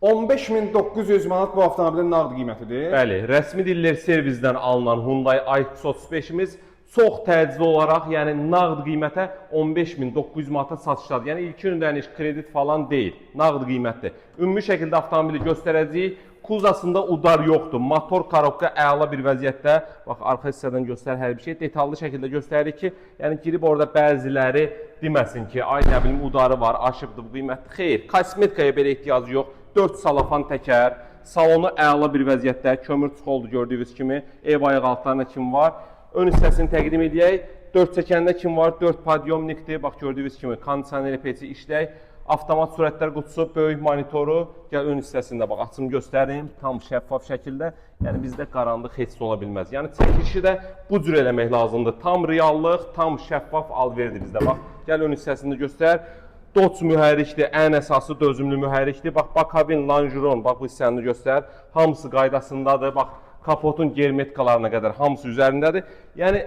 15.900 manat bu avtomobilin nağd qiymətidir. Bəli, rəsmi dillər servizdən alınan Hyundai iX35-imiz çox təcili olaraq, yəni nağd qiymətə 15.900 manata satışdadır. Yəni ilkin ödəniş, kredit falan deyil, nağd qiymətdir. Ümumi şəkildə avtomobili göstərəcəyik. Kuzasında udar yoxdur. Motor korobka əla bir vəziyyətdə. Bax, arxa hissədən göstər hər bir şey. Detallı şəkildə göstərir ki, yəni girib orada bəziləri deməsin ki, ay nə bilim udarı var, aşıbdır bu qiymətli. Xeyr, kosmetikaya belə ehtiyacı yox. 4 salafan təkər, salonu əla bir vəziyyətdə, kömür çıxoldu gördüyünüz kimi, ev ayaq altlarına kim var. Ön hissəsini təqdim edək. 4 çəkəndə kim var? 4 podyomnikdir. Bax, gördüyünüz kimi, kondisioner peçi işlək. Avtomat sürətlər qutusu, böyük monitoru. Gəl ön hissəsində bax, açım göstərim. Tam şəffaf şəkildə. Yəni, bizdə qaranlıq heç ola bilməz. Yəni, çəkilişi də bu cür eləmək lazımdır. Tam reallıq, tam şəffaf alverdir bizdə. Bax, gəl ön hissəsində göstər. Dodge mühərrikdir, ən əsası dözümlü mühərrikdir. Bax, Bakavin, Langeron, bax, bu hissəni göstər. Hamısı qaydasındadır. Bax, kapotun germetikalarına qədər hamısı üzərindədir. Yəni,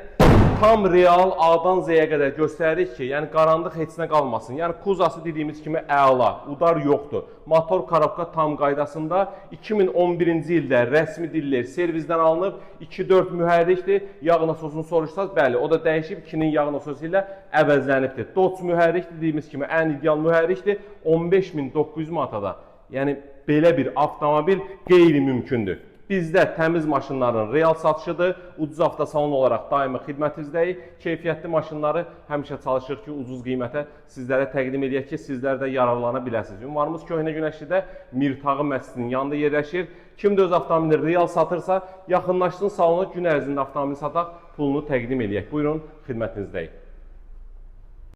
tam real A-dan Z-yə qədər göstəririk ki, yəni qaranlıq heç nə qalmasın. Yəni kuzası dediyimiz kimi əla, udar yoxdur. Motor korobka tam qaydasında 2011-ci ildə rəsmi dillər servizdən alınıb, 2.4 mühərrikdir. Yağ nasosunu soruşsaz, bəli, o da dəyişib, 2-nin yağ nasosu ilə əvəzlənibdir. Dodge mühərrik dediyimiz kimi ən ideal mühərrikdir, 15.900 manata. Yəni belə bir avtomobil qeyri-mümkündür. Bizdə təmiz maşınların real satışıdır. Ucuz avtosalon olaraq daimi xidmətinizdəyik. Keyfiyyətli maşınları həmişə çalışırıq ki, ucuz qiymətə sizlərə təqdim edək ki, sizlər də yararlana biləsiniz. Ünvanımız Köhnə Günəşlidə Mirtağı məscidinin yanında yerləşir. Kim də öz avtomobili real satırsa, yaxınlaşsın salona, gün ərzində avtomobili sataq, pulunu təqdim edək. Buyurun, xidmətinizdəyik.